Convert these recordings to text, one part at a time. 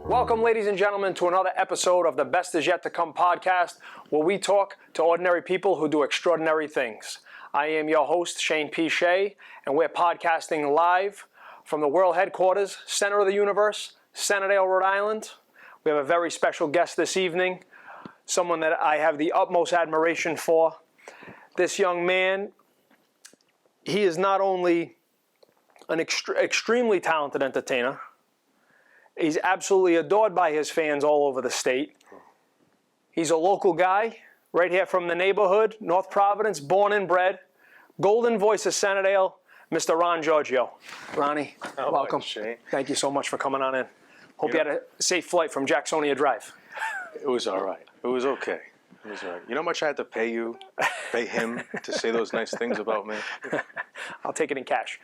Welcome, ladies and gentlemen, to another episode of the Best Is Yet to Come podcast, where we talk to ordinary people who do extraordinary things. I am your host, Shane P. Shea, and we're podcasting live from the world headquarters, center of the universe, Centerdale, Rhode Island. We have a very special guest this evening, someone that I have the utmost admiration for. This young man, he is not only an extremely talented entertainer, he's absolutely adored by his fans all over the state. He's a local guy, right here from the neighborhood, North Providence, born and bred. Golden voice of Sinatra, Mr. Ron Giorgio. Ronnie, welcome. Shane. Thank you so much for coming on in. Hope you had a safe flight from Jacksonia Drive. It was all right. It was okay. It was all right. You know how much I had to pay him to say those nice things about me? I'll take it in cash.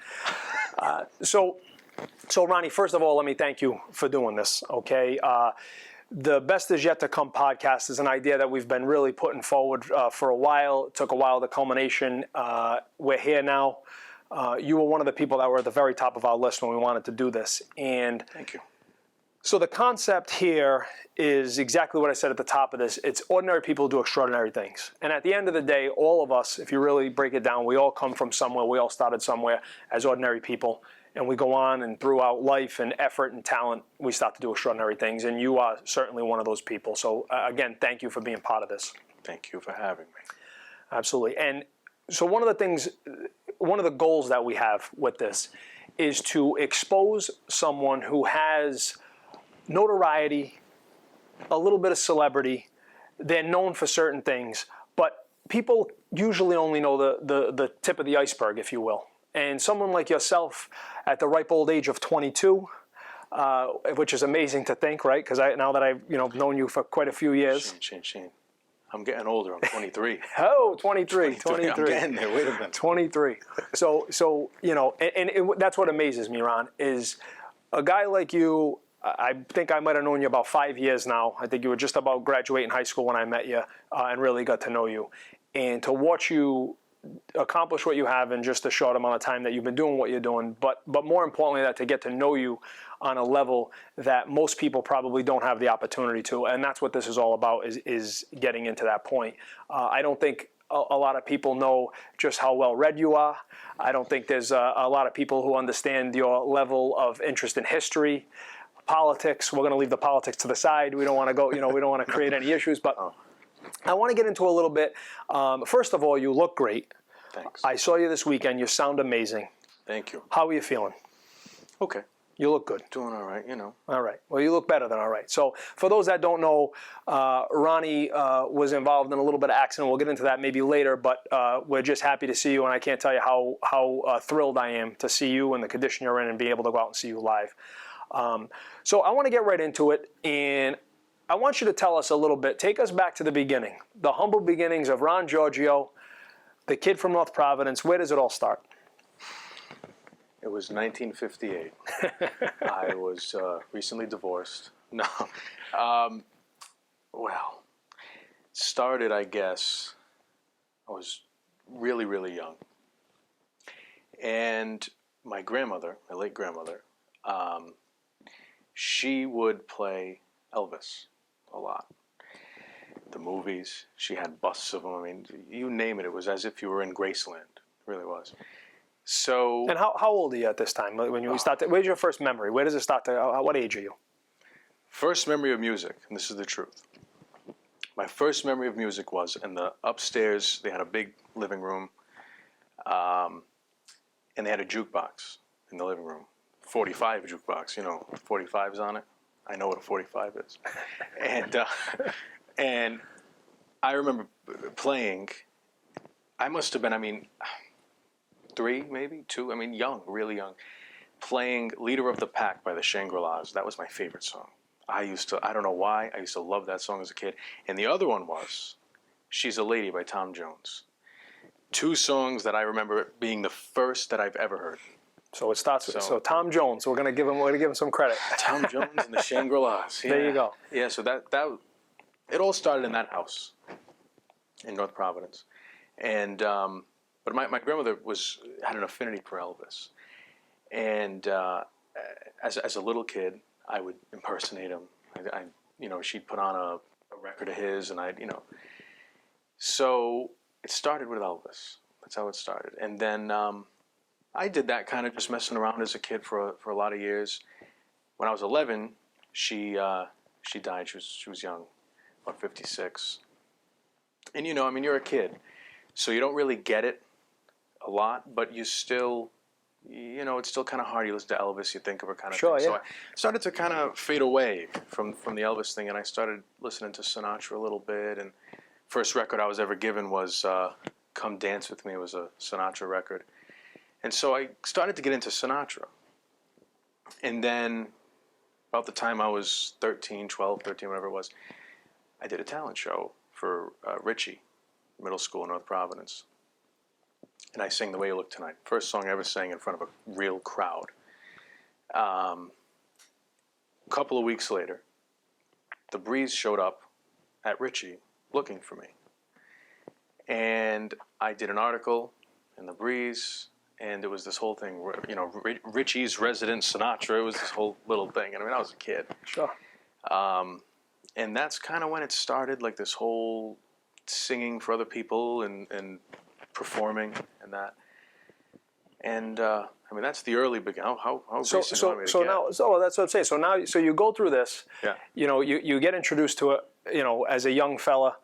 So Ronnie, first of all, let me thank you for doing this, okay? The Best Is Yet to Come podcast is an idea that we've been really putting forward for a while. It took a while, the culmination. We're here now. You were one of the people that were at the very top of our list when we wanted to do this. And thank you. So the concept here is exactly what I said at the top of this. It's ordinary people do extraordinary things. And at the end of the day, all of us, if you really break it down, we all come from somewhere. We all started somewhere as ordinary people. And we go on, and throughout life and effort and talent, we start to do extraordinary things. And you are certainly one of those people. So again, thank you for being part of this. Thank you for having me. Absolutely. And so one of the goals that we have with this is to expose someone who has notoriety, a little bit of celebrity. They're known for certain things, but people usually only know the tip of the iceberg, if you will. And someone like yourself at the ripe old age of 22, which is amazing to think, right? Because now that I've known you for quite a few years. Shane. I'm getting older. I'm 23. Oh, 23. I'm getting there. Wait a minute. 23. So that's what amazes me, Ron, is a guy like you. I think I might have known you about 5 years now. I think you were just about graduating high school when I met you and really got to know you. And to watch you accomplish what you have in just a short amount of time that you've been doing what you're doing, but more importantly, that to get to know you on a level that most people probably don't have the opportunity to. And that's what this is all about, is getting into that point. I don't think a lot of people know just how well read you are. I don't think there's a lot of people who understand your level of interest in history, politics. We're going to leave the politics to the side. We don't want to go, we don't want to create any issues, but I want to get into a little bit. First of all, you look great. Thanks. I saw you this weekend. You sound amazing. Thank you. How are you feeling? Okay. You look good. Doing all right, All right. Well, you look better than all right. So for those that don't know, Ronnie was involved in a little bit of accident. We'll get into that maybe later, but we're just happy to see you, and I can't tell you how thrilled I am to see you and the condition you're in and be able to go out and see you live. So I want to get right into it, and I want you to tell us a little bit. Take us back to the beginning, the humble beginnings of Ron Giorgio, the kid from North Providence. Where does it all start? It was 1958. I was recently divorced. No. Well, started, I guess, I was really, really young. And my grandmother, my late grandmother, she would play Elvis a lot. The movies, she had busts of them. I mean, you name it, it was as if you were in Graceland. It really was. So. And how old are you at this time when you start? Where's your first memory? Where does it start? What age are you? First memory of music, and this is the truth. My first memory of music was in the upstairs. They had a big living room, and they had a jukebox in the living room. 45 jukebox, 45's on it. I know what a 45 is. And I remember playing, I must have been, 3, maybe 2, young, really young, playing Leader of the Pack by the Shangri-Las. That was my favorite song. I don't know why, I used to love that song as a kid. And the other one was She's a Lady by Tom Jones. 2 songs that I remember being the first that I've ever heard. So it starts with Tom Jones. We're gonna give him some credit. Tom Jones and the Shangri-Las. Yeah. There you go. Yeah. So that it all started in that house in North Providence, and but my grandmother had an affinity for Elvis, and as a little kid, I would impersonate him. She'd put on a record of his, and So it started with Elvis. That's how it started. And then I did that kind of just messing around as a kid for a lot of years. When I was 11, she died. She was young, about 56. And you're a kid, so you don't really get it a lot, but you still, it's still kind of hard. You listen to Elvis, you think of her kind of Sure, thing. yeah. So I started to kind of fade away from the Elvis thing, and I started listening to Sinatra a little bit. And first record I was ever given was "Come Dance with Me." It was a Sinatra record, and so I started to get into Sinatra. And then, about the time I was 13, whatever it was, I did a talent show for Richie, middle school in North Providence. And I sang "The Way You Look Tonight." First song I ever sang in front of a real crowd. A couple of weeks later, the Breeze showed up at Richie looking for me. And I did an article in the Breeze, and it was this whole thing, Richie's resident Sinatra. It was this whole little thing. And I was a kid. Sure. And that's kind of when it started, like this whole singing for other people and performing and that. And that's the early beginning. How recent do you want me to get? So that's what I'm saying. So now, you go through this. Yeah. You get introduced to it. As a young fella.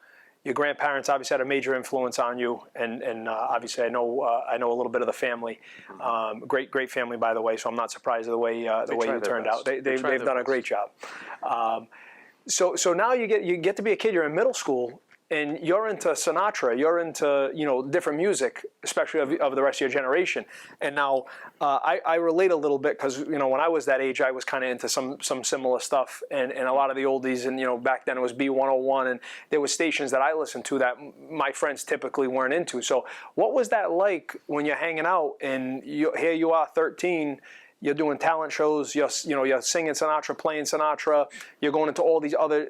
Your grandparents obviously had a major influence on you, and obviously I know a little bit of the family. Great family, by the way. So I'm not surprised at the way you turned out. They've done a great job. So now you get to be a kid. You're in middle school, and you're into Sinatra. You're into different music, especially of the rest of your generation. And now I relate a little bit because when I was that age, I was kind of into some similar stuff and a lot of the oldies. And back then it was B101, and there were stations that I listened to that my friends typically weren't into. So what was that like when you're hanging out and here you are, 13? You're doing talent shows. You're singing Sinatra, playing Sinatra. You're going into all these other,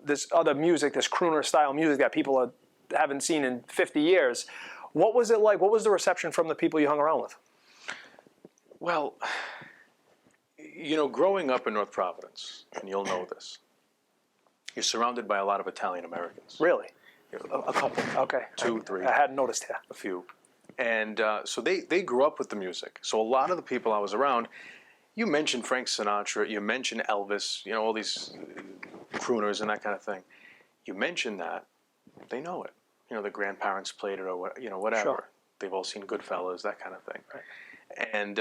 this other music, this crooner style music that people haven't seen in 50 years. What was it like? What was the reception from the people you hung around with? Well, growing up in North Providence, and you'll know this, you're surrounded by a lot of Italian Americans. Really? A couple. Okay. 2, 3. I hadn't noticed that. A few. And so they grew up with the music. So a lot of the people I was around, you mentioned Frank Sinatra, you mentioned Elvis, all these crooners and that kind of thing. You mention that, they know it. The grandparents played it or whatever. Sure. They've all seen Goodfellas, that kind of thing. Right. And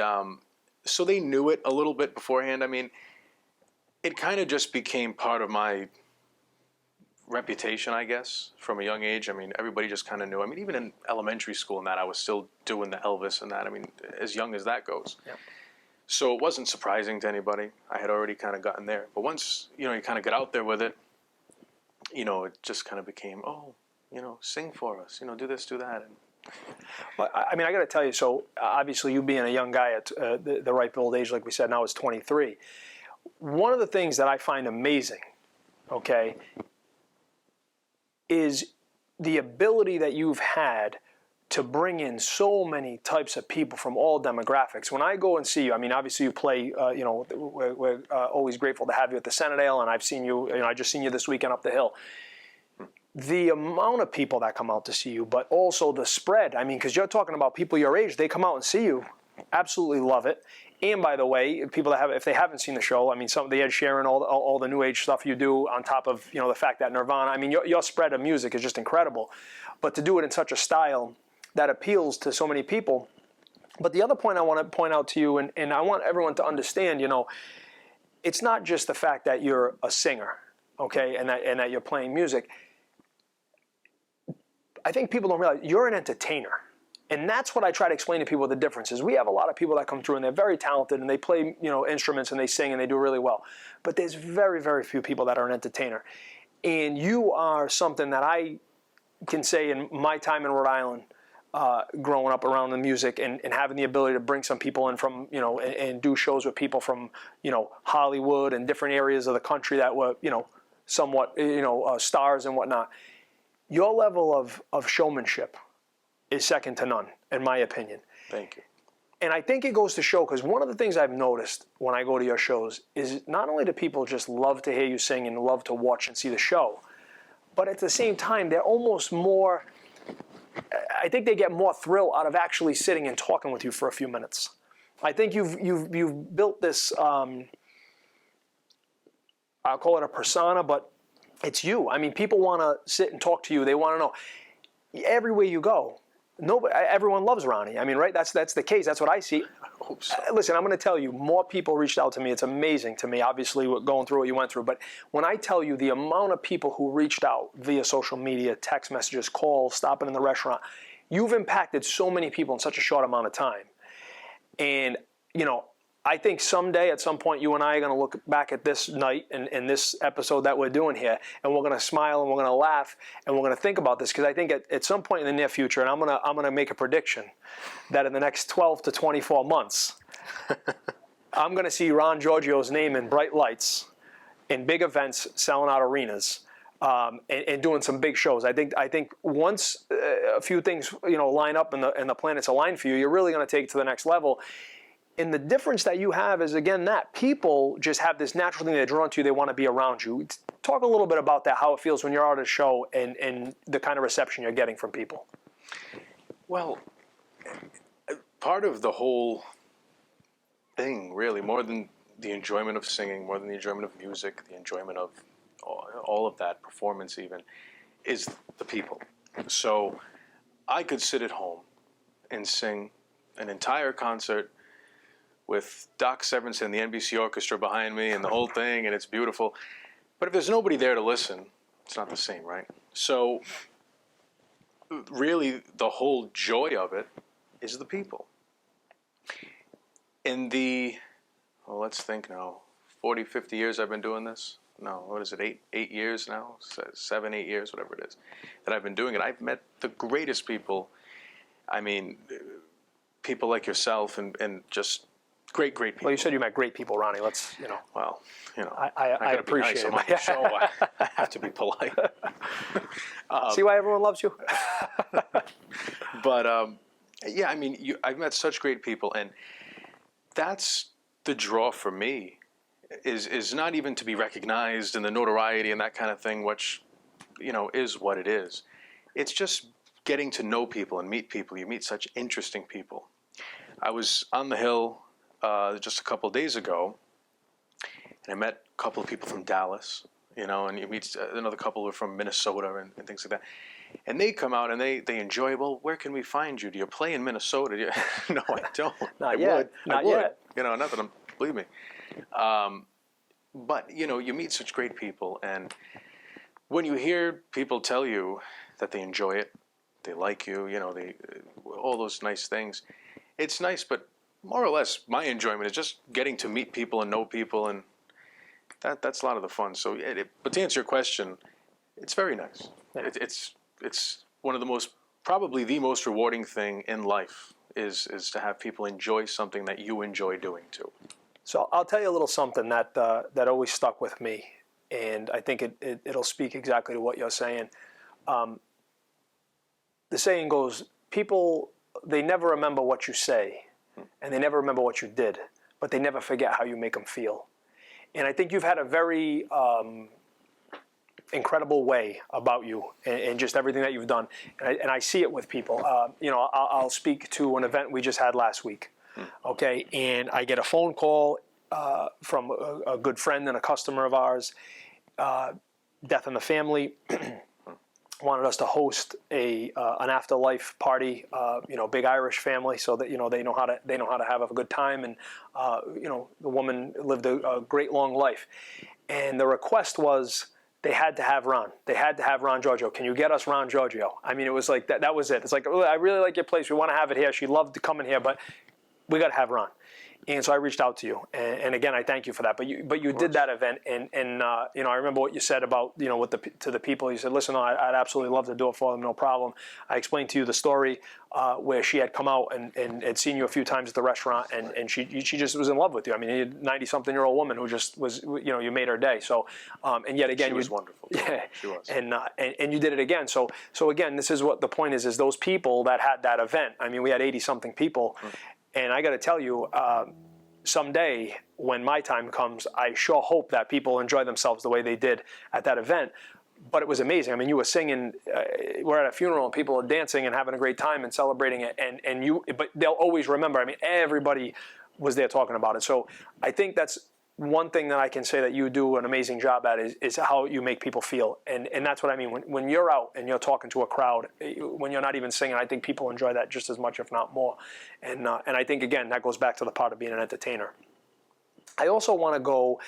so they knew it a little bit beforehand. It kind of just became part of my reputation, I guess, from a young age. Everybody just kind of knew. Even in elementary school and that, I was still doing the Elvis and that. As young as that goes. Yeah. So it wasn't surprising to anybody. I had already kind of gotten there. But once, you kind of get out there with it, it just kind of became, sing for us, do this, do that. Well, I got to tell you, so obviously you being a young guy at the ripe old age, like we said, now is 23. One of the things that I find amazing, okay, is the ability that you've had to bring in so many types of people from all demographics. When I go and see you, obviously you play, we're always grateful to have you at the Senate, and I've seen you, I just seen you this weekend up the hill. The amount of people that come out to see you, but also the spread. Because you're talking about people your age, they come out and see you, absolutely love it. And by the way, people that if they haven't seen the show, some of the Ed Sheeran, all the new age stuff you do, on top of the fact that Nirvana, your spread of music is just incredible. But to do it in such a style that appeals to so many people. But the other point I want to point out to you, and I want everyone to understand, it's not just the fact that you're a singer, okay, and that you're playing music. I think people don't realize you're an entertainer. And that's what I try to explain to people the difference is. We have a lot of people that come through and they're very talented and they play, instruments and they sing and they do really well. But there's very, very few people that are an entertainer. And you are something that I can say in my time in Rhode Island, growing up around the music and having the ability to bring some people in from, and do shows with people from, Hollywood and different areas of the country that were, somewhat, stars and whatnot. Your level of showmanship is second to none, in my opinion. Thank you. And I think it goes to show, because one of the things I've noticed when I go to your shows is not only do people just love to hear you sing and love to watch and see the show, but at the same time, they're almost more, I think they get more thrill out of actually sitting and talking with you for a few minutes. I think you've built this, I'll call it a persona, but it's you. I mean, people want to sit and talk to you. They want to know. Everywhere you go, everyone loves Ronnie. I mean, right? That's the case. That's what I see. I hope so. Listen, I'm going to tell you, more people reached out to me. It's amazing to me, obviously, going through what you went through. But when I tell you the amount of people who reached out via social media, text messages, calls, stopping in the restaurant, you've impacted so many people in such a short amount of time. And, you know, I think someday, at some point, you and I are going to look back at this night and this episode that we're doing here, and we're going to smile and we're going to laugh and we're going to think about this, because I think at some point in the near future, and I'm going to make a prediction that in the next 12 to 24 months, I'm going to see Ron Giorgio's name in bright lights, in big events, selling out arenas, and doing some big shows. I think once a few things line up and the planets align for you, you're really going to take it to the next level. And the difference that you have is, again, that people just have this natural thing they're drawn to. They want to be around you. Talk a little bit about that, how it feels when you're out at a show and the kind of reception you're getting from people. Well, part of the whole thing, really, more than the enjoyment of singing, more than the enjoyment of music, the enjoyment of all of that, performance even, is the people. So I could sit at home and sing an entire concert with Doc Severinsen and the NBC Orchestra behind me and the whole thing, and it's beautiful. But if there's nobody there to listen, it's not the same, right? So really, the whole joy of it is the people. In let's think now, 40, 50 years I've been doing this. No, what is it, 8 years now? 7, 8 years, whatever it is, that I've been doing it. I've met the greatest people. I mean, people like yourself and just great people. Well, you said you met great people, Ronnie. Let's, Well, I appreciate nice. it. I'm on the show. I have to be polite. See why everyone loves you? But yeah, I mean, I've met such great people, and that's the draw for me. Is not even to be recognized and the notoriety and that kind of thing, which is what it is. It's just getting to know people and meet people. You meet such interesting people. I was on the Hill just a couple of days ago, and I met a couple of people from Dallas, and you meet another couple who are from Minnesota and things like that. And they come out and they enjoy, well, where can we find you? Do you play in Minnesota? No, I don't. Not yet. Not yet. Not that believe me. But, you meet such great people, and when you hear people tell you that they enjoy it, they like you, all those nice things, it's nice, but more or less, my enjoyment is just getting to meet people and know people, and that's a lot of the fun. So, but to answer your question, it's very nice. Yeah. It's one of probably the most rewarding thing in life is to have people enjoy something that you enjoy doing too. So I'll tell you a little something that always stuck with me, and I think it'll speak exactly to what you're saying. The saying goes, people, they never remember what you say, and they never remember what you did, but they never forget how you make them feel. And I think you've had a very incredible way about you and just everything that you've done. And I see it with people. I'll speak to an event we just had last week. Okay, and I get a phone call from a good friend and a customer of ours, death in the family, wanted us to host an afterlife party, big Irish family, so that they know how to have a good time, and the woman lived a great long life, and the request was they had to have Ron. They had to have Ron Giorgio. Can you get us Ron Giorgio? I mean, it was like that was it. It's like, I really like your place. We want to have it here. She loved to come in here, but we got to have Ron. And so I reached out to you, and again, I thank you for that. But you did that event, and I remember what you said about to the people. You said, listen, I'd absolutely love to do it for them, no problem. I explained to you the story where she had come out and had seen you a few times at the restaurant, and she just was in love with you. I mean, a 90-something-year-old woman who just was, you made her day. So, and yet again, she was wonderful. Yeah, she was. And you did it again. So again, this is what the point is those people that had that event. I mean, we had 80-something people. And I got to tell you, someday when my time comes, I sure hope that people enjoy themselves the way they did at that event. But it was amazing. I mean, you were singing. We're at a funeral, and people are dancing and having a great time and celebrating it. But they'll always remember. I mean, everybody was there talking about it. So I think that's one thing that I can say that you do an amazing job at is how you make people feel. And that's what I mean. When you're out and you're talking to a crowd, when you're not even singing, I think people enjoy that just as much, if not more. And I think, again, that goes back to the part of being an entertainer. I also want to go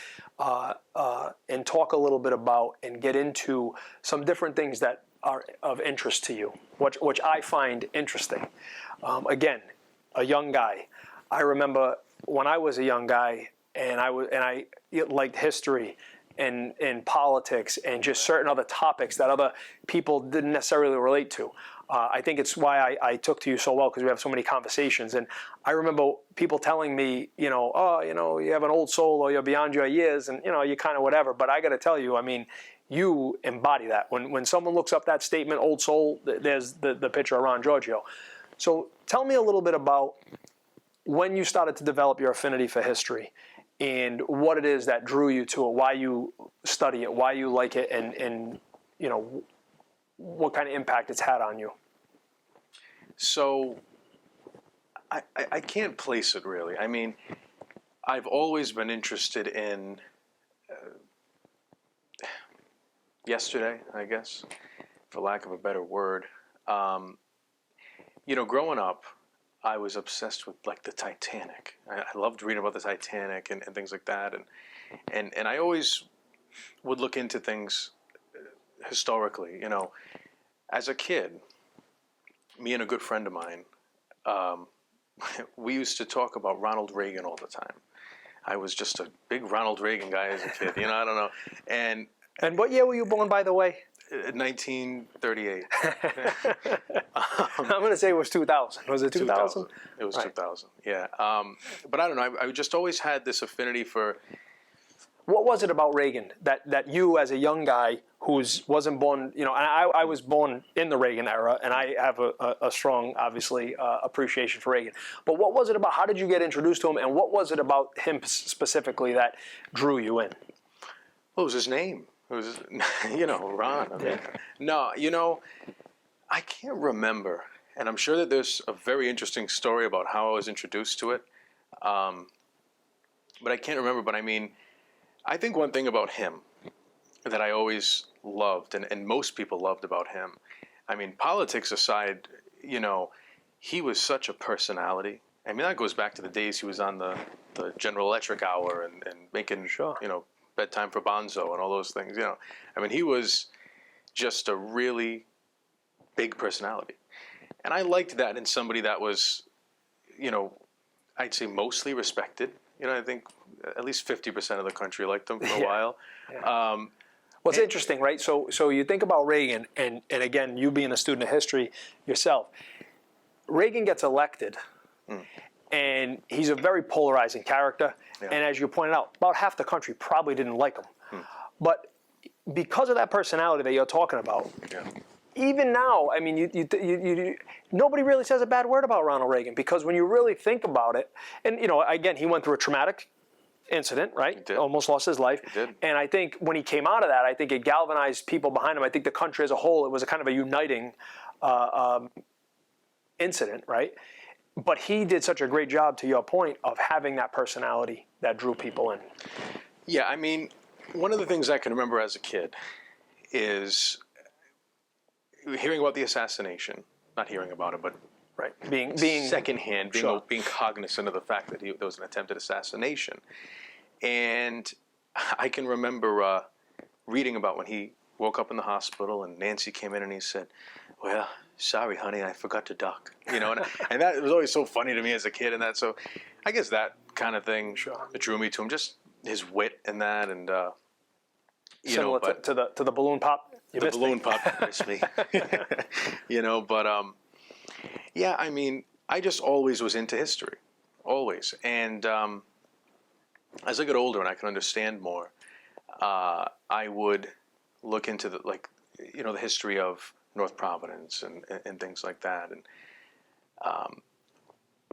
and talk a little bit about and get into some different things that are of interest to you, which I find interesting. Again, a young guy. I remember when I was a young guy, and I liked history and politics and just certain other topics that other people didn't necessarily relate to. I think it's why I took to you so well, because we have so many conversations. And I remember people telling me, oh, you have an old soul, or you're beyond your years, and you kind of whatever. But I got to tell you, I mean, you embody that. When someone looks up that statement, old soul, there's the picture of Ron Giorgio. So tell me a little bit about when you started to develop your affinity for history, and what it is that drew you to it, why you study it, why you like it, and what kind of impact it's had on you. So I can't place it really. I mean, I've always been interested in yesterday, I guess, for lack of a better word. Growing up, I was obsessed with like the Titanic. I loved reading about the Titanic and things like that, and I always would look into things historically. As a kid, me and a good friend of mine, we used to talk about Ronald Reagan all the time. I was just a big Ronald Reagan guy as a kid. I don't know. And what year were you born, by the way? 1938. I'm going to say it was 2000. Was it 2000? It was right. 2000, yeah. But I don't know. I just always had this affinity for... What was it about Reagan that you, as a young guy who wasn't born, and I was born in the Reagan era, and I have a strong, obviously, appreciation for Reagan. But what was it about? How did you get introduced to him, and what was it about him specifically that drew you in? What was his name? It was, Ron. I mean, no, I can't remember. And I'm sure that there's a very interesting story about how I was introduced to it. But I can't remember. But I mean, I think one thing about him that I always loved, and most people loved about him, I mean, politics aside, he was such a personality. I mean, that goes back to the days he was on the General Electric Hour and making, sure. Bedtime for Bonzo and all those things, I mean, he was just a really big personality. And I liked that in somebody that was, I'd say mostly respected. I think at least 50% of the country liked him for a while. Yeah. Well, it's interesting, right? So you think about Reagan, and again, you being a student of history yourself, Reagan gets elected, and he's a very polarizing character. Yeah. And as you pointed out, about half the country probably didn't like him. But because of that personality that you're talking about, even now, I mean, you nobody really says a bad word about Ronald Reagan, because when you really think about it, and again, he went through a traumatic incident, right? He did. Almost lost his life. He did. And I think when he came out of that, I think it galvanized people behind him. I think the country as a whole, it was a kind of a uniting incident, right? But he did such a great job, to your point, of having that personality that drew people in. Yeah, I mean, one of the things I can remember as a kid is hearing about the assassination, not hearing about it, but being secondhand, being cognizant of the fact that there was an attempted assassination. And I can remember reading about when he woke up in the hospital and Nancy came in and he said, "Well, sorry, honey, I forgot to duck." And that was always so funny to me as a kid. And that, so I guess that kind of thing drew me to him, just his wit and that, and similar to the balloon pop. The balloon pop missed me. But yeah, I mean, I just always was into history, always. And as I get older and I can understand more, I would look into the history of North Providence and things like that. And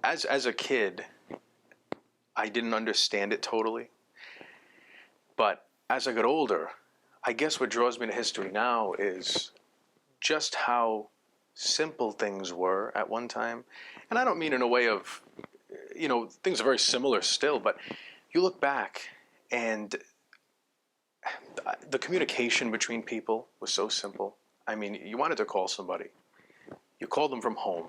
as a kid, I didn't understand it totally. But as I got older, I guess what draws me to history now is just how simple things were at one time. And I don't mean in a way of, things are very similar still, but you look back and the communication between people was so simple. I mean, you wanted to call somebody. You called them from home.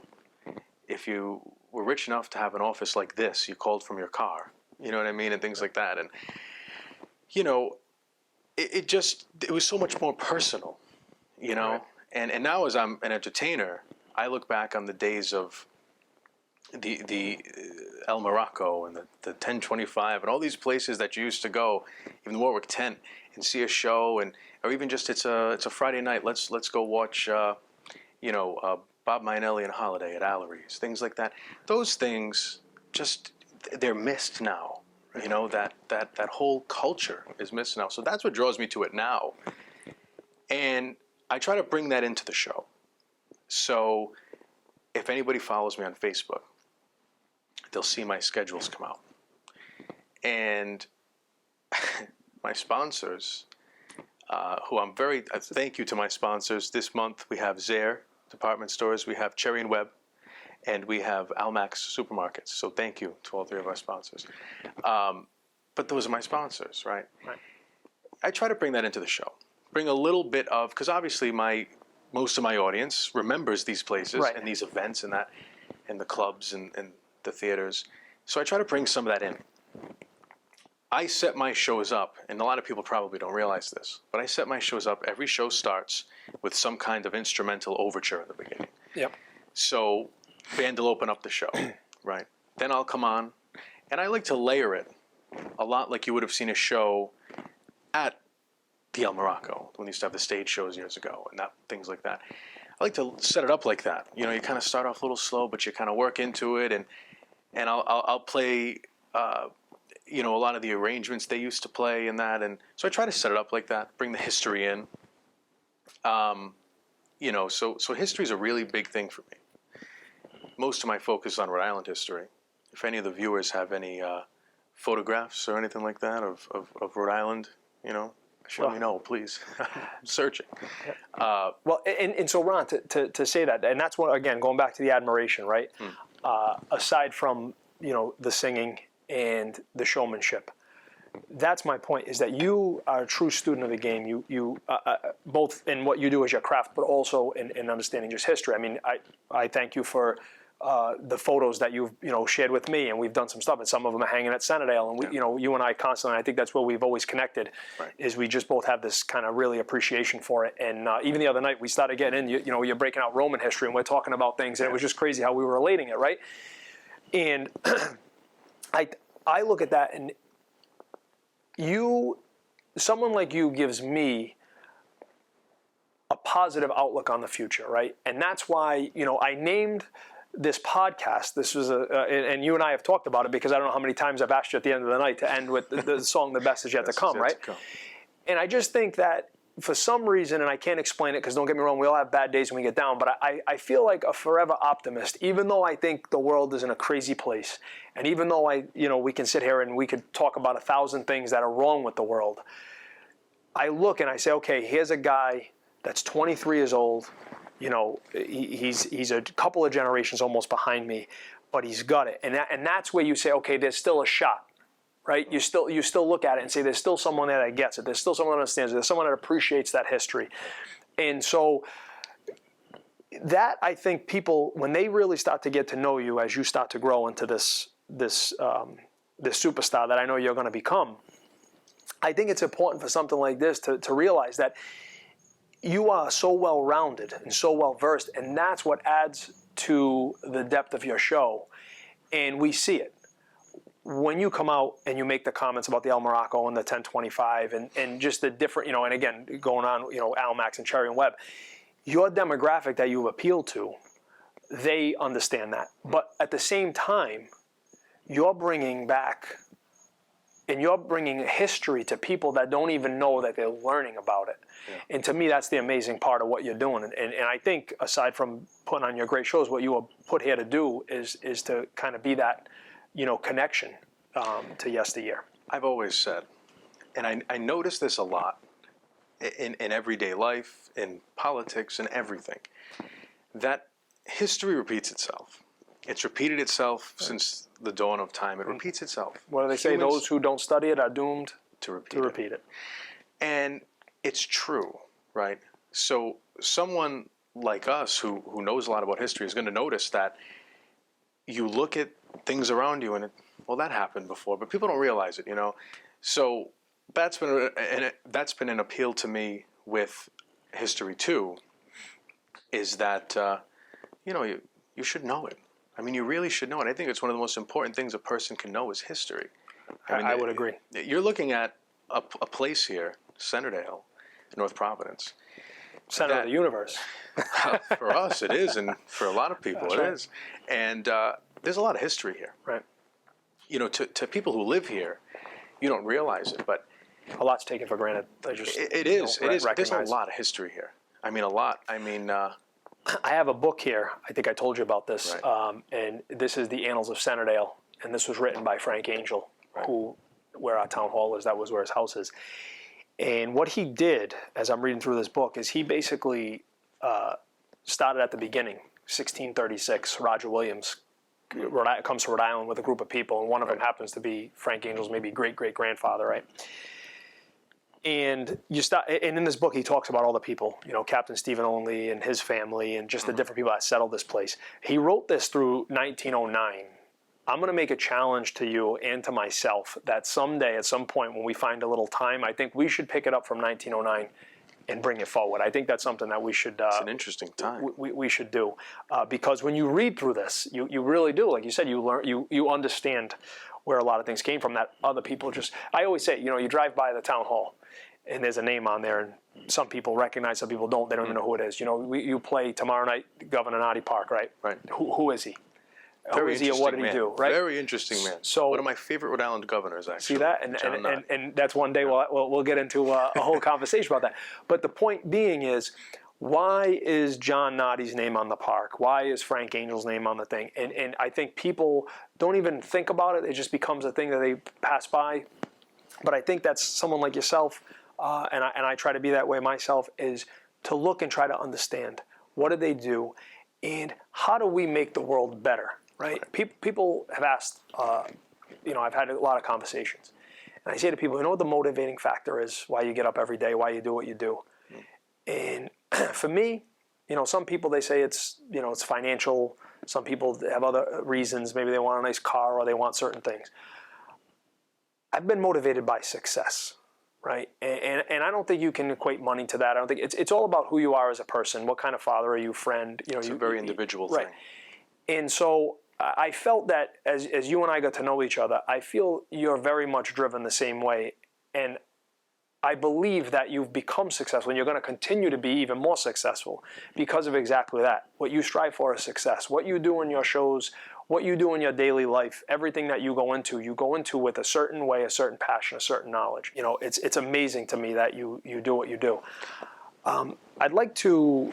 If you were rich enough to have an office like this, you called from your car. You know what I mean? And things like that. And, it was so much more personal, Right. And now as I'm an entertainer, I look back on the days of the El Morocco and the 1025 and all these places that you used to go, even the Warwick Tent, and see a show, or even just it's a Friday night. Let's go watch Bob Minelli and Holiday at Allery's, things like that. Those things they're missed now. That whole culture is missed now. So that's what draws me to it now, and I try to bring that into the show. So if anybody follows me on Facebook, they'll see my schedules come out. And my sponsors, thank you to my sponsors. This month we have Zare Department Stores, we have Cherry and Webb, and we have Almax Supermarkets. So thank you to all three of our sponsors. But those are my sponsors, right? Right. I try to bring that into the show. Bring a little bit of, because obviously most of my audience remembers these places Right. and these events and that, and the clubs and the theaters. So I try to bring some of that in. I set my shows up, and a lot of people probably don't realize this, but I set my shows up. Every show starts with some kind of instrumental overture at the beginning. Yep. So band will open up the show, right? Then I'll come on, and I like to layer it a lot like you would have seen a show at the El Morocco, when they used to have the stage shows years ago, and things like that. I like to set it up like that. You kind of start off a little slow, but you kind of work into it, and I'll play, a lot of the arrangements they used to play and that, and so I try to set it up like that, bring the history in. So history is a really big thing for me. Most of my focus is on Rhode Island history. If any of the viewers have any photographs or anything like that of Rhode Island, let me know, please. I'm searching. Well, and so Ron, to say that, and that's what, again, going back to the admiration, right? Aside from, the singing and the showmanship, that's my point, is that you are a true student of the game. You both in what you do as your craft, but also in understanding just history. I mean, I thank you for the photos that you've shared with me, and we've done some stuff, and some of them are hanging at Centerdale, and we, you and I constantly. I think that's where we've always connected, right. Is we just both have this kind of really appreciation for it. And even the other night, we started getting in. You're breaking out Roman history, and we're talking about things, and it was just crazy how we were relating it, right? And I look at that, and someone like you gives me a positive outlook on the future, right? And that's why, I named this podcast. This was and you and I have talked about it, because I don't know how many times I've asked you at the end of the night to end with the song "The Best Is Yet to Come," right? And I just think that for some reason, and I can't explain it, because don't get me wrong, we all have bad days when we get down, but I feel like a forever optimist, even though I think the world is in a crazy place, and even though we can sit here and we could talk about 1,000 things that are wrong with the world. I look and I say, okay, here's a guy that's 23 years old. He's a couple of generations almost behind me, but he's got it. And that's where you say, okay, there's still a shot, right? You still look at it and say, there's still someone there that gets it. There's still someone that understands it. There's someone that appreciates that history. And so that, I think, people, when they really start to get to know you as you start to grow into this superstar that I know you're going to become, I think it's important for something like this to realize that you are so well-rounded and so well-versed, and that's what adds to the depth of your show. And we see it. When you come out and you make the comments about the El Morocco and the 1025 and just the different, and again, going on, Almax and Cherry and Webb, your demographic that you've appealed to, they understand that. But at the same time, you're bringing back and you're bringing history to people that don't even know that they're learning about it. Yeah. And to me, that's the amazing part of what you're doing. And I think, aside from putting on your great shows, what you were put here to do is to kind of be that, connection to yesteryear. I've always said, and I notice this a lot in everyday life, in politics, and everything, that history repeats itself. It's repeated itself since the dawn of time. It repeats itself. What do they say? Those who don't study it are doomed to repeat it. And it's true, right? So someone like us who knows a lot about history is going to notice that you look at things around you and, that happened before, but people don't realize it, So that's been an appeal to me with history too, is that, you should know it. I mean, you really should know it. I think it's one of the most important things a person can know is history. I would agree. You're looking at a place here, Centerdale, North Providence. Center of the universe. For us, it is, and for a lot of people, it is. And there's a lot of history here. Right. To people who live here, you don't realize it, but a lot's taken for granted. It is. There's a lot of history here. I mean, a lot. I mean, I have a book here. I think I told you about this. Right. And this is the Annals of Centerdale, and this was written by Frank Angel, right, where our town hall is. That was where his house is. And what he did, as I'm reading through this book, is he basically started at the beginning, 1636. Roger Williams comes to Rhode Island with a group of people, and one of them happens to be Frank Angel's maybe great-great-grandfather, right? And in this book, he talks about all the people, Captain Stephen Only and his family and just the different people that settled this place. He wrote this through 1909. I'm going to make a challenge to you and to myself that someday, at some point, when we find a little time, I think we should pick it up from 1909 and bring it forward. I think that's something that we should. It's an interesting time. We should do, because when you read through this, you really do. Like you said, you learn, you understand where a lot of things came from that other people just. I always say, you drive by the town hall, and there's a name on there, and some people recognize, some people don't. They don't even know who it is. You play tomorrow night, Governor Noddy Park, right? Right. Who is he? Very interesting and what did he do? Right. Very interesting man. So one of my favorite Rhode Island governors, actually. See that, and that's one day we'll get into a whole conversation about that. But the point being is, why is John Noddy's name on the park? Why is Frank Angel's name on the thing? And I think people don't even think about it. It just becomes a thing that they pass by. But I think that's someone like yourself, and I try to be that way myself, is to look and try to understand what did they do, and how do we make the world better. Right? People have asked, I've had a lot of conversations. And I say to people, what the motivating factor is, why you get up every day, why you do what you do. And for me, some people, they say it's financial. Some people have other reasons. Maybe they want a nice car or they want certain things. I've been motivated by success, right? And I don't think you can equate money to that. I don't think it's all about who you are as a person. What kind of father are you, friend? It's a very individual thing. Right. And so I felt that as you and I got to know each other, I feel you're very much driven the same way. And I believe that you've become successful and you're going to continue to be even more successful because of exactly that. What you strive for is success. What you do in your shows, what you do in your daily life, everything that you go into with a certain way, a certain passion, a certain knowledge. It's amazing to me that you do what you do. I'd like to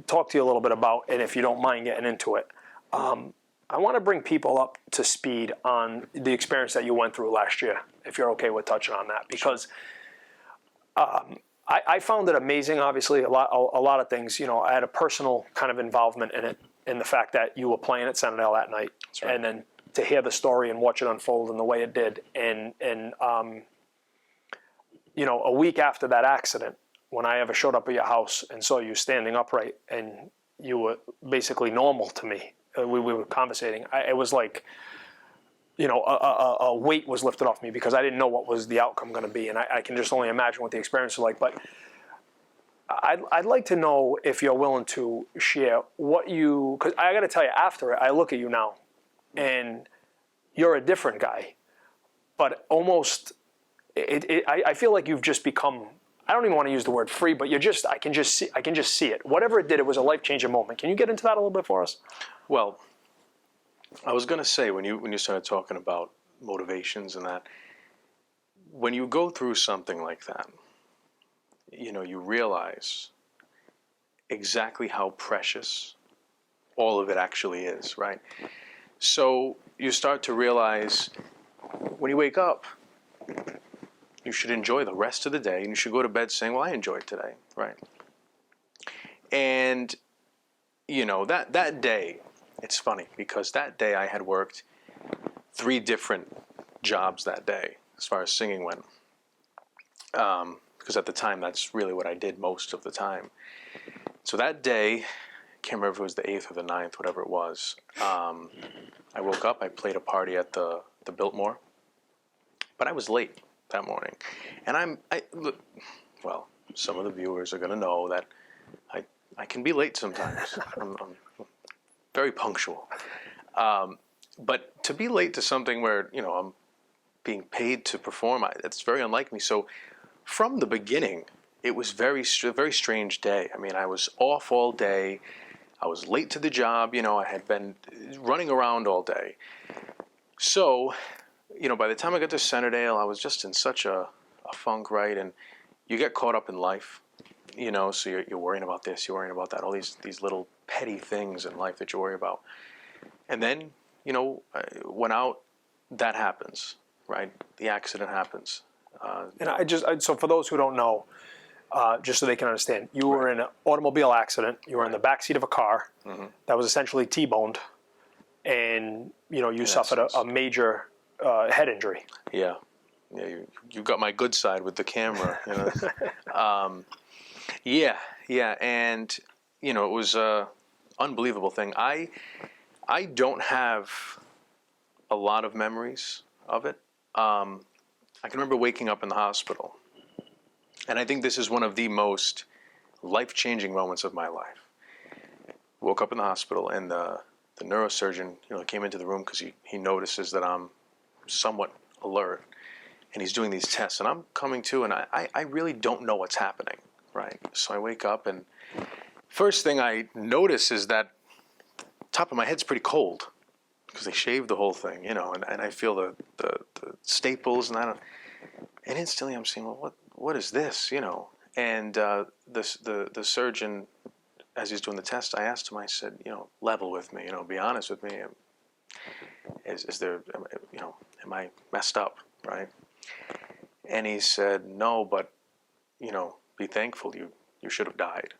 talk to you a little bit about, and if you don't mind getting into it, I want to bring people up to speed on the experience that you went through last year, if you're okay with touching on that, because I found it amazing. Obviously, a lot of things. I had a personal kind of involvement in it, in the fact that you were playing at Centerdale that night, right, and then to hear the story and watch it unfold in the way it did, and a week after that accident, when I ever showed up at your house and saw you standing upright and you were basically normal to me. We were conversating. It was like, a weight was lifted off me because I didn't know what was the outcome going to be, and I can just only imagine what the experience was like. But I'd like to know if you're willing to share because I got to tell you, after it, I look at you now, and you're a different guy, but almost, I feel like you've just become. I don't even want to use the word free, but I can just see it. Whatever it did, it was a life-changing moment. Can you get into that a little bit for us? Well, I was going to say, when you started talking about motivations and that, when you go through something like that, you realize exactly how precious all of it actually is, right? So you start to realize when you wake up, you should enjoy the rest of the day, and you should go to bed saying, well, I enjoyed today, right? And, that day, it's funny because that day I had worked 3 different jobs that day as far as singing went. Because at the time, that's really what I did most of the time. So that day, I can't remember if it was the 8th or the 9th, whatever it was. I woke up, I played a party at the Biltmore, but I was late that morning. And well, some of the viewers are going to know that I can be late sometimes. I'm very punctual. But to be late to something where, I'm being paid to perform, it's very unlike me. So from the beginning, it was a very strange day. I mean, I was off all day. I was late to the job. I had been running around all day. So, by the time I got to Centerdale, I was just in such a funk, right? And you get caught up in life, so you're worrying about this, you're worrying about that, all these little petty things in life that you worry about. And then, I went out, that happens, right? The accident happens. So for those who don't know, just so they can understand, you were in an automobile accident. You were in the backseat of a car that was essentially T-boned, and you suffered a major head injury. Yeah, you got my good side with the camera. Yeah, and it was a unbelievable thing. I don't have a lot of memories of it. I can remember waking up in the hospital. And I think this is one of the most life-changing moments of my life. Woke up in the hospital, and the neurosurgeon, came into the room because he notices that I'm somewhat alert, and he's doing these tests, and I'm coming to, and I really don't know what's happening, right? So I wake up, and first thing I notice is that the top of my head's pretty cold because they shaved the whole thing, and I feel the staples, and instantly I'm saying, well, what is this, And the surgeon, as he's doing the test, I asked him, I said, level with me, be honest with me. Is there, am I messed up, right? And he said, no, but, be thankful you should have died.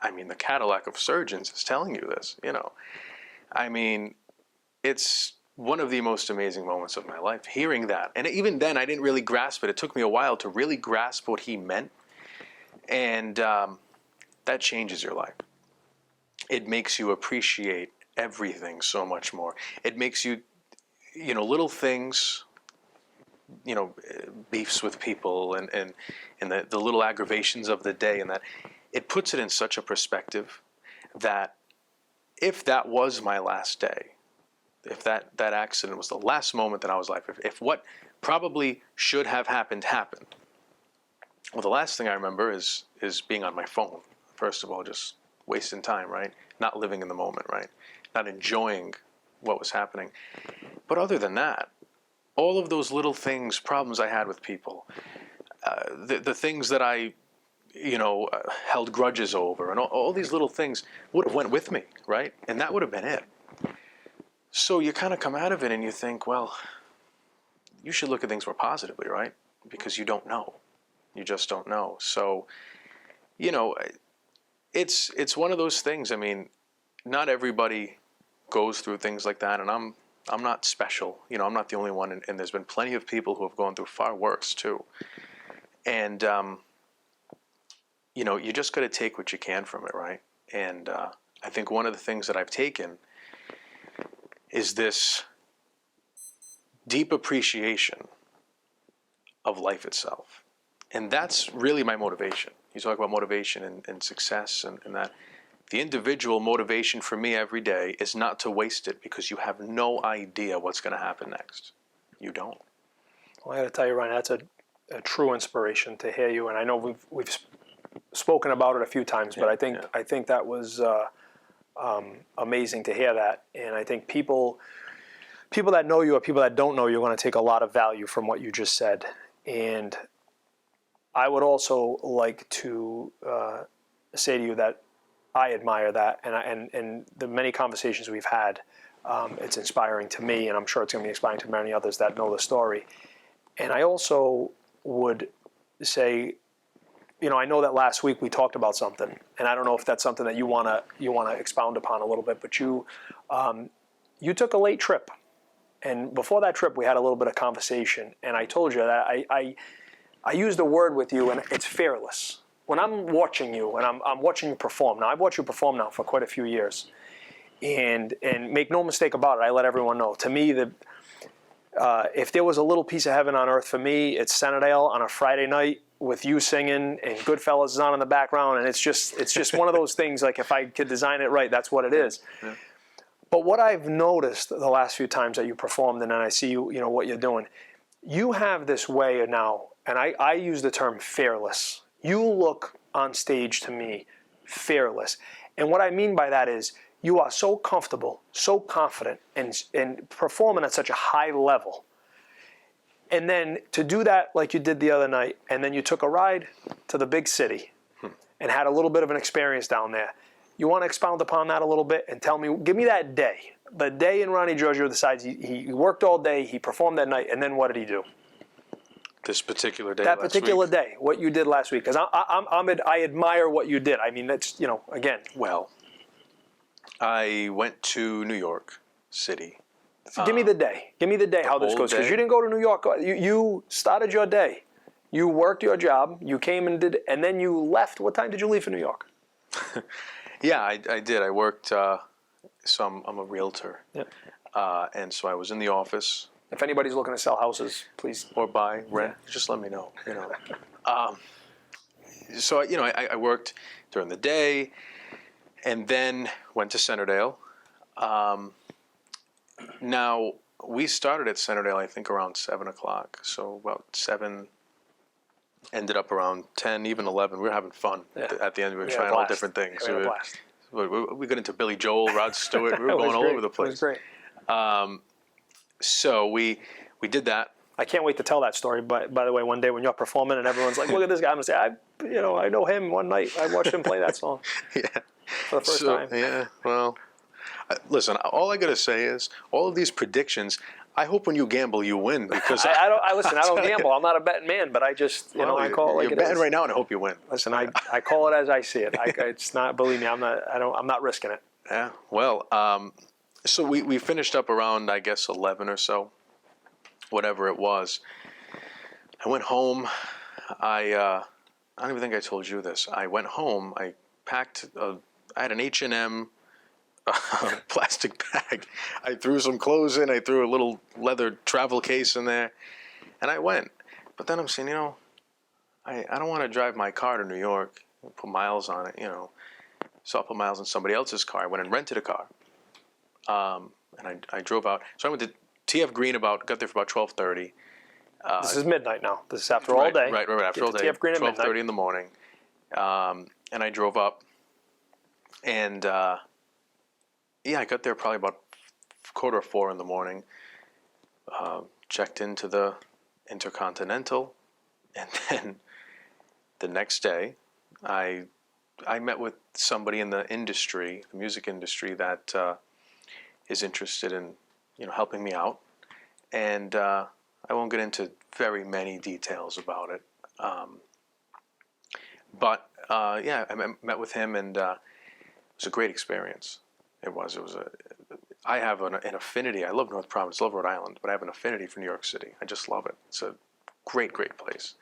I mean, the Cadillac of surgeons is telling you this, I mean, it's one of the most amazing moments of my life, hearing that. And even then, I didn't really grasp it. It took me a while to really grasp what he meant. And that changes your life. It makes you appreciate everything so much more. It makes you, little things, beefs with people and the little aggravations of the day, and that it puts it in such a perspective that if that was my last day, if that accident was the last moment that I was alive, if what probably should have happened happened, well, the last thing I remember is being on my phone. First of all, just wasting time, right? Not living in the moment, right? Not enjoying what was happening. But other than that, all of those little things, problems I had with people, the things that I, held grudges over, and all these little things would have went with me, right? And that would have been it. So you kind of come out of it and you think, well, you should look at things more positively, right? Because you don't know. You just don't know. So, it's one of those things. I mean, not everybody goes through things like that, and I'm not special. I'm not the only one, and there's been plenty of people who have gone through far worse too. And you just got to take what you can from it, right? And I think one of the things that I've taken is this deep appreciation of life itself. And that's really my motivation. You talk about motivation and success and that. The individual motivation for me every day is not to waste it, because you have no idea what's going to happen next. You don't. Well, I got to tell you, Ryan, that's a true inspiration to hear you. And I know we've spoken about it a few times, but I think that was amazing to hear that. And I think people people that know you or people that don't know you are going to take a lot of value from what you just said. And I would also like to say to you that I admire that, and the many conversations we've had, it's inspiring to me, and I'm sure it's going to be inspiring to many others that know the story. And I also would say, I know that last week we talked about something, and I don't know if that's something that you wanna expound upon a little bit. But you took a late trip, and before that trip, we had a little bit of conversation, and I told you that I used a word with you, and it's fearless. When I'm watching you, and I'm watching you perform. Now I've watched you perform now for quite a few years, and make no mistake about it, I let everyone know. To me, if there was a little piece of heaven on earth for me, it's Centerdale on a Friday night with you singing and Goodfellas is on in the background, and it's just one of those things. Like, if I could design it right, that's what it is. Yeah. But what I've noticed the last few times that you performed, and then I see you, what you're doing, you have this way now, and I use the term fearless. You look on stage to me fearless, and what I mean by that is you are so comfortable, so confident, and performing at such a high level. And then to do that like you did the other night, and then you took a ride to the big city and had a little bit of an experience down there. You want to expound upon that a little bit and tell me, give me that day. The day in Ron Giorgio decides he worked all day, he performed that night, and then what did he do? This particular day. That particular day, what you did last week. Because I admire what you did. I mean, that's, again. Well, I went to New York City. Give me the day. Give me the day how this goes. Because you didn't go to New York. You started your day. You worked your job. You came and did, and then you left. What time did you leave for New York? Yeah, I did. I worked. So I'm a realtor. Yeah. And so I was in the office. If anybody's looking to sell houses, please. Or buy, rent, just let me know. So I worked during the day, and then went to Centerdale. Now, we started at Centerdale, I think, around 7 o'clock. So about 7, ended up around 10, even 11. We were having fun at the end. We were trying all different things. We had a blast. We got into Billy Joel, Rod Stewart. We were going all over the place. It was great. So we did that. I can't wait to tell that story. But by the way, one day when you're performing and everyone's like, "Look at this guy," I'm gonna say, I know him. One night I watched him play that song. Yeah. For the first time. Yeah. Well. Listen, all I got to say is, all of these predictions, I hope when you gamble, you win. Because I don't gamble. I'm not a betting man, but I just, I call it like it is. You're betting right now, and I hope you win. Listen, I call it as I see it. It's not, believe me, I'm not risking it. Yeah, well, so we finished up around, I guess, 11 or so, whatever it was. I went home. I don't even think I told you this. I went home. I packed, I had an H&M plastic bag. I threw some clothes in. I threw a little leather travel case in there, and I went. But then I'm saying, I don't want to drive my car to New York and put miles on it, So I'll put miles on somebody else's car. I went and rented a car, and I drove out. So I went to TF Green got there for about 12:30. This is midnight now. This is after all day. Right. After all day. TF Green at 12:30 in the morning, and I drove up, and. I got there probably about 3:45 in the morning. Checked into the Intercontinental, and then the next day, I met with somebody in the industry, the music industry, that is interested in helping me out, and I won't get into very many details about it. But I met with him, and it was a great experience. It was I have an affinity. I love North Providence, love Rhode Island, but I have an affinity for New York City. I just love it. It's a great, great place.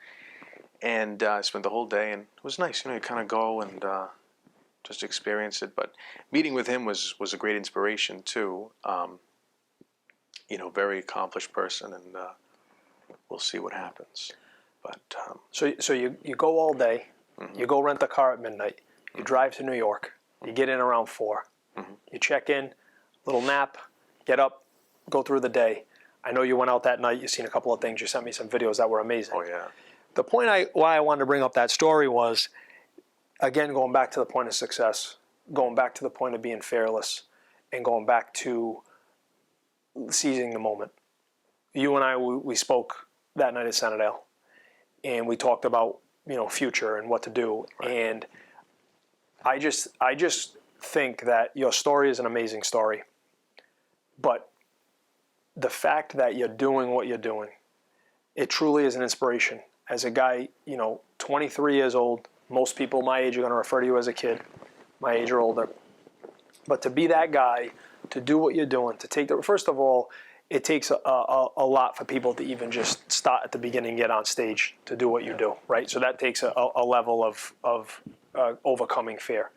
And I spent the whole day, and it was nice. You kind of go and just experience it. But meeting with him was a great inspiration too. Very accomplished person, and we'll see what happens. But so you go all day. Mm-hmm. You go rent a car at midnight. You drive to New York. You get in around 4. Mm-hmm. You check in, little nap, get up, go through the day. I know you went out that night. You've seen a couple of things. You sent me some videos that were amazing. Oh, yeah. The point why I wanted to bring up that story was, again, going back to the point of success, going back to the point of being fearless, and going back to seizing the moment. You and I, we spoke that night at Centerdale, and we talked about, future and what to do. Right. And I just think that your story is an amazing story, but the fact that you're doing what you're doing, it truly is an inspiration. As a guy, 23 years old, most people my age are going to refer to you as a kid, my age or older. But to be that guy, to do what you're doing, to take first of all, it takes a lot for people to even just start at the beginning and get on stage to do what you do, right? So that takes a level of overcoming fear.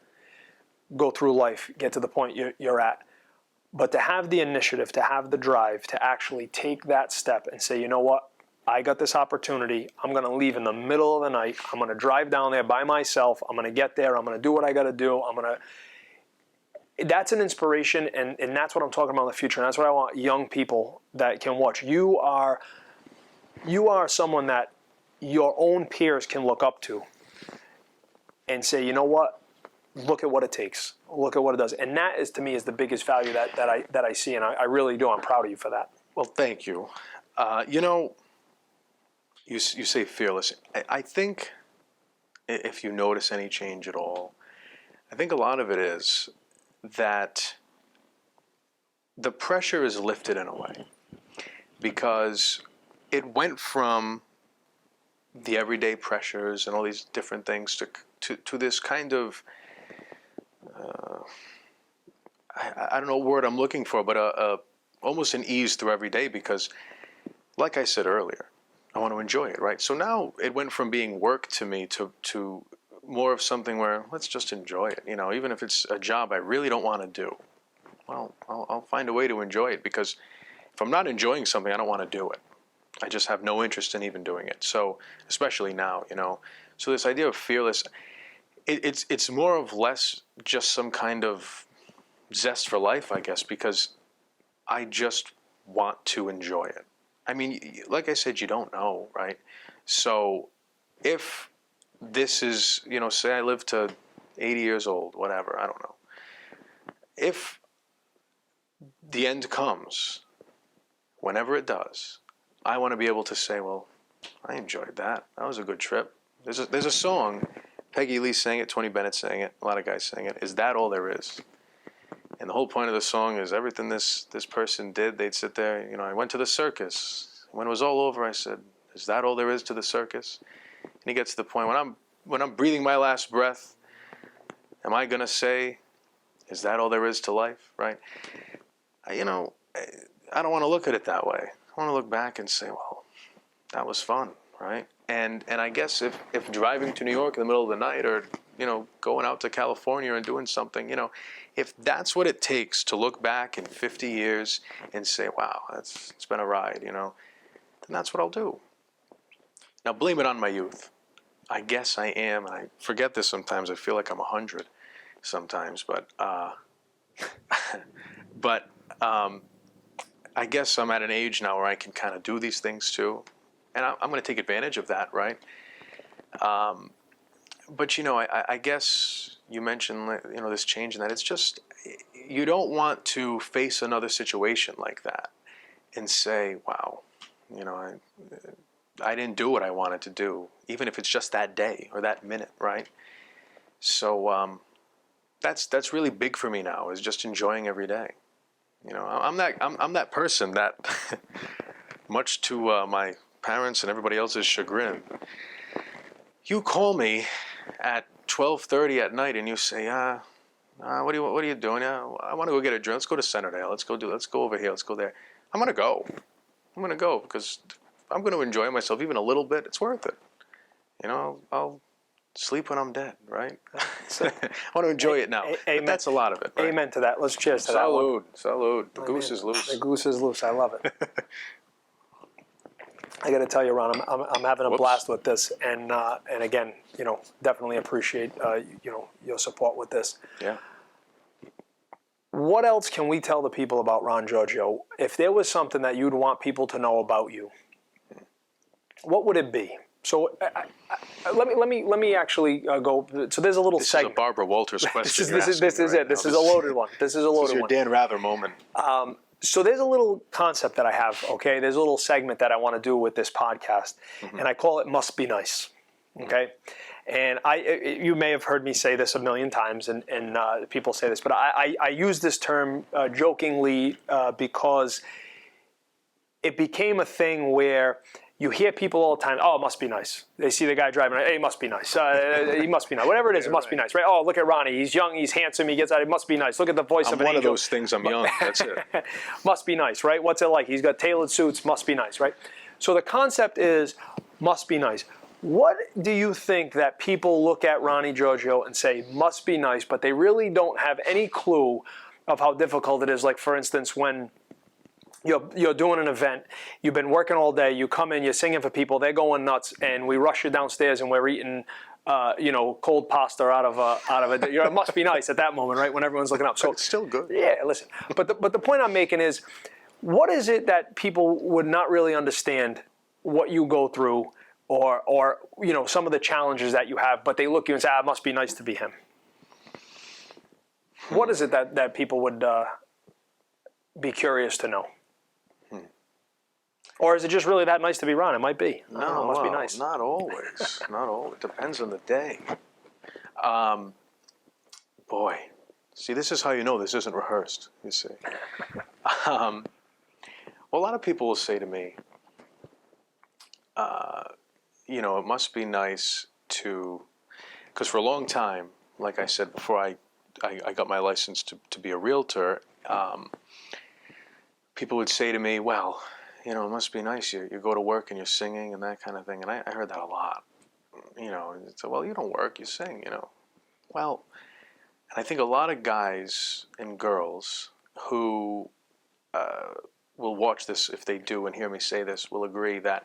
Go through life, get to the point you're at. But to have the initiative, to have the drive, to actually take that step and say, you know what, I got this opportunity. I'm going to leave in the middle of the night. I'm going to drive down there by myself. I'm going to get there. I'm going to do what I got to do. That's an inspiration, and that's what I'm talking about in the future. And that's what I want young people that can watch. You are someone that your own peers can look up to and say, you know what? Look at what it takes. Look at what it does. And that is, to me, is the biggest value that I see, and I really do. I'm proud of you for that. Well, thank you. You say fearless. I think if you notice any change at all, I think a lot of it is that the pressure is lifted in a way, because it went from the everyday pressures and all these different things to this kind of I don't know what word I'm looking for, but almost an ease through every day, because like I said earlier, I want to enjoy it, right? So now it went from being work to me to more of something where let's just enjoy it. Even if it's a job I really don't want to do, well, I'll find a way to enjoy it, because if I'm not enjoying something, I don't want to do it. I just have no interest in even doing it. So especially now, So this idea of fearless, it's more of less just some kind of zest for life, I guess, because I just want to enjoy it. I mean, like I said, you don't know, right? So if this is, say I live to 80 years old, whatever, I don't know. If the end comes, whenever it does, I want to be able to say, well, I enjoyed that. That was a good trip. There's a song, Peggy Lee sang it, Tony Bennett sang it, a lot of guys sang it, Is That All There Is? And the whole point of the song is everything this person did, they'd sit there, I went to the circus. When it was all over, I said, is that all there is to the circus? And he gets to the point, when I'm breathing my last breath, am I going to say, is that all there is to life, right? I don't want to look at it that way. I want to look back and say, well, that was fun, right? And I guess if driving to New York in the middle of the night, or, going out to California and doing something, if that's what it takes to look back in 50 years and say, wow, it's been a ride, then that's what I'll do. Now, blame it on my youth. I guess I am, and I forget this sometimes. I feel like I'm 100 sometimes, but I guess I'm at an age now where I can kind of do these things too, and I'm going to take advantage of that, right? But I guess you mentioned this change in that. It's just you don't want to face another situation like that and say, wow, I didn't do what I wanted to do, even if it's just that day or that minute, right? So that's really big for me now, is just enjoying every day. I'm that person that, much to my parents and everybody else's chagrin, you call me at 12:30 at night and you say, what are you doing? I want to go get a drink. Let's go to Centerdale. Let's go over here. Let's go there. I'm gonna go because I'm going to enjoy myself even a little bit. It's worth it. I'll sleep when I'm dead, right? I want to enjoy it now. But that's a lot of it. Right? Amen to that. Let's cheers to that. Salud. The goose is loose. The goose is loose. I love it. I got to tell you, Ron, I'm having a blast with this, and again, definitely appreciate your support with this. Yeah. What else can we tell the people about Ron Giorgio? If there was something that you'd want people to know about you, what would it be? So let me actually go. So there's a little segment. This is a Barbara Walters question. This is it. This is a loaded one. This is a loaded one. This is your Dan Rather moment. So there's a little concept that I have, okay? There's a little segment that I want to do with this podcast, and I call it Must Be Nice, okay? And you may have heard me say this a million times, and people say this, but I use this term jokingly because it became a thing where you hear people all the time, oh, it must be nice. They see the guy driving, hey, it must be nice. He must be nice. Whatever it is, it must be nice, right? Oh, look at Ronnie. He's young, he's handsome, he gets out, it must be nice. Look at the voice of an angel. I'm one of those things, I'm young, that's it. Must be nice, right? What's it like? He's got tailored suits, must be nice, right? So the concept is, must be nice. What do you think that people look at Ronnie Giorgio and say, must be nice, but they really don't have any clue of how difficult it is? Like, for instance, when you're doing an event, you've been working all day, you come in, you're singing for people, they're going nuts, and we rush you downstairs and we're eating cold pasta out of a it must be nice at that moment, right, when everyone's looking up. So it's still good. Yeah, listen. But the point I'm making is, what is it that people would not really understand what you go through, or some of the challenges that you have, but they look at you and say, it must be nice to be him? What is it that people would be curious to know? Or is it just really that nice to be Ron? It might be. No, it must be nice. Not always. Not always. It depends on the day. Boy, see, this is how you know this isn't rehearsed, you see. Well, a lot of people will say to me, it must be nice to, because for a long time, like I said before I got my license to be a realtor, people would say to me, well, it must be nice. You go to work and you're singing and that kind of thing. And I heard that a lot. It's well, you don't work, you sing, Well, and I think a lot of guys and girls who will watch this, if they do and hear me say this, will agree that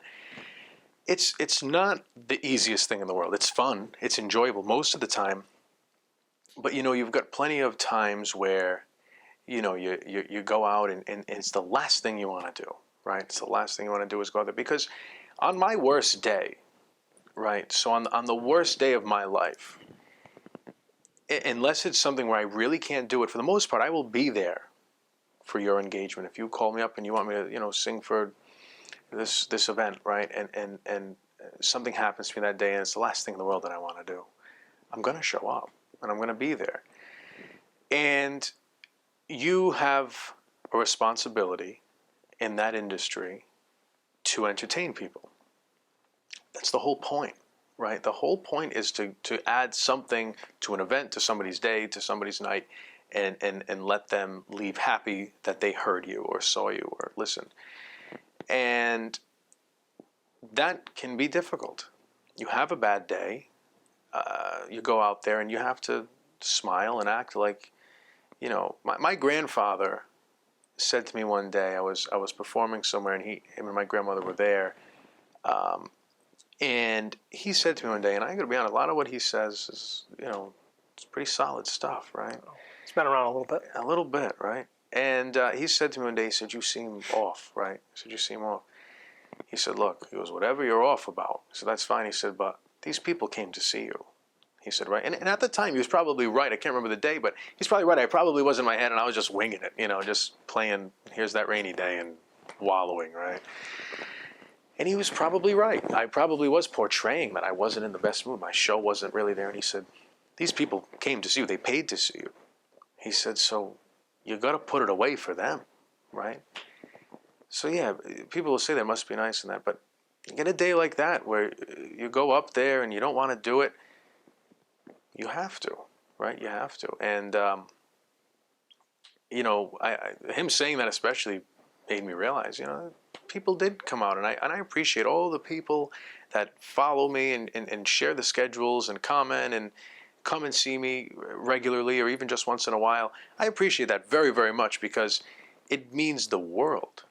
it's not the easiest thing in the world. It's fun. It's enjoyable most of the time. But, you've got plenty of times where, you go out and it's the last thing you want to do. Right, it's the last thing you want to do is go out there, because on my worst day, right? So on the worst day of my life, unless it's something where I really can't do it, for the most part, I will be there for your engagement. If you call me up and you want me to, sing for this event, right? And something happens to me that day, and it's the last thing in the world that I want to do, I'm going to show up and I'm going to be there. And you have a responsibility in that industry to entertain people. That's the whole point, right? The whole point is to add something to an event, to somebody's day, to somebody's night, and let them leave happy that they heard you or saw you or listened. And that can be difficult. You have a bad day, you go out there and you have to smile and act like, my grandfather said to me one day, I was performing somewhere, and him and my grandmother were there, and he said to me one day, and I'm going to be honest, a lot of what he says is, it's pretty solid stuff, right? It's been around a little bit. A little bit, right? And he said to me one day, he said, you seem off, right? I said, you seem off. He said, look, he goes, whatever you're off about. I said, that's fine. He said, but these people came to see you. He said, right. And at the time, he was probably right. I can't remember the day, but he's probably right. I probably was in my head, and I was just winging it, just playing, here's that rainy day, and wallowing, right? And he was probably right. I probably was portraying that I wasn't in the best mood. My show wasn't really there. And he said, these people came to see you. They paid to see you. He said, so you got to put it away for them, right? So, yeah, people will say that must be nice and that, but you get a day like that where you go up there and you don't want to do it. You have to, right? You have to. And, him saying that especially made me realize, people did come out. And I appreciate all the people that follow me and share the schedules and comment and come and see me regularly or even just once in a while. I appreciate that very, very much, because it means the world.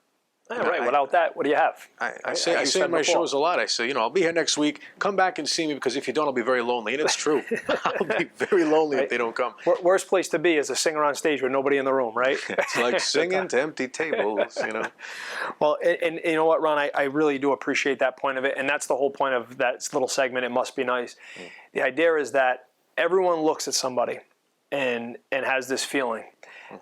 Yeah, right. Without that, what do you have? I say in my shows a lot, I say, I'll be here next week. Come back and see me, because if you don't, I'll be very lonely. And it's true. I'll be very lonely if they don't come. Worst place to be is a singer on stage with nobody in the room, right? It's like singing to empty tables, Well, and you know what, Ron, I really do appreciate that point of it. And that's the whole point of that little segment, It Must Be Nice. The idea is that everyone looks at somebody and has this feeling.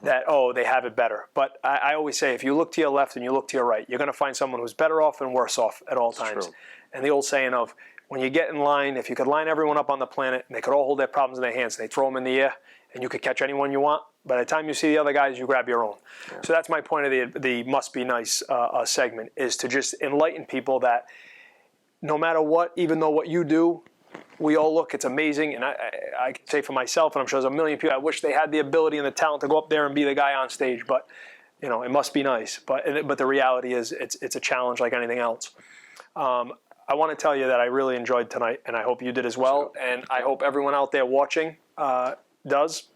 that, oh, they have it better. But I always say, if you look to your left and you look to your right, you're going to find someone who's better off and worse off at all times. True. And the old saying of, when you get in line, if you could line everyone up on the planet and they could all hold their problems in their hands, and they throw them in the air, and you could catch anyone you want, by the time you see the other guys, you grab your own. Yeah. So that's my point of the Must Be Nice segment, is to just enlighten people that no matter what, even though what you do, we all look, it's amazing. And I can say for myself, and I'm sure there's a million people, I wish they had the ability and the talent to go up there and be the guy on stage. But, you know, it must be nice. But the reality is it's a challenge like anything else. I want to tell you that I really enjoyed tonight, and I hope you did as well. And I hope everyone out there watching does.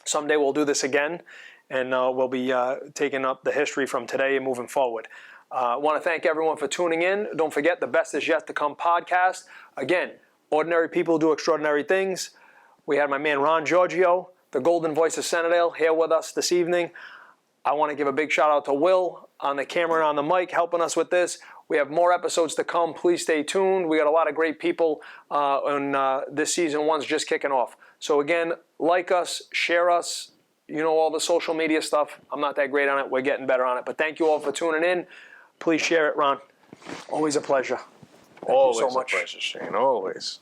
Someday we'll do this again, and we'll be taking up the history from today and moving forward. I want to thank everyone for tuning in. Don't forget, the Best Is Yet to Come podcast. Again, ordinary people do extraordinary things. We had my man Ron Giorgio, the golden voice of Senatale, here with us this evening. I want to give a big shout out to Will on the camera and on the mic helping us with this. We have more episodes to come. Please stay tuned. We got a lot of great people, and this season one's just kicking off. So again, like us, share us. You know, all the social media stuff. I'm not that great on it. We're getting better on it. But thank you all for tuning in. Please share it, Ron. Always a pleasure. Thank you so much. Always a pleasure, Shane. Always.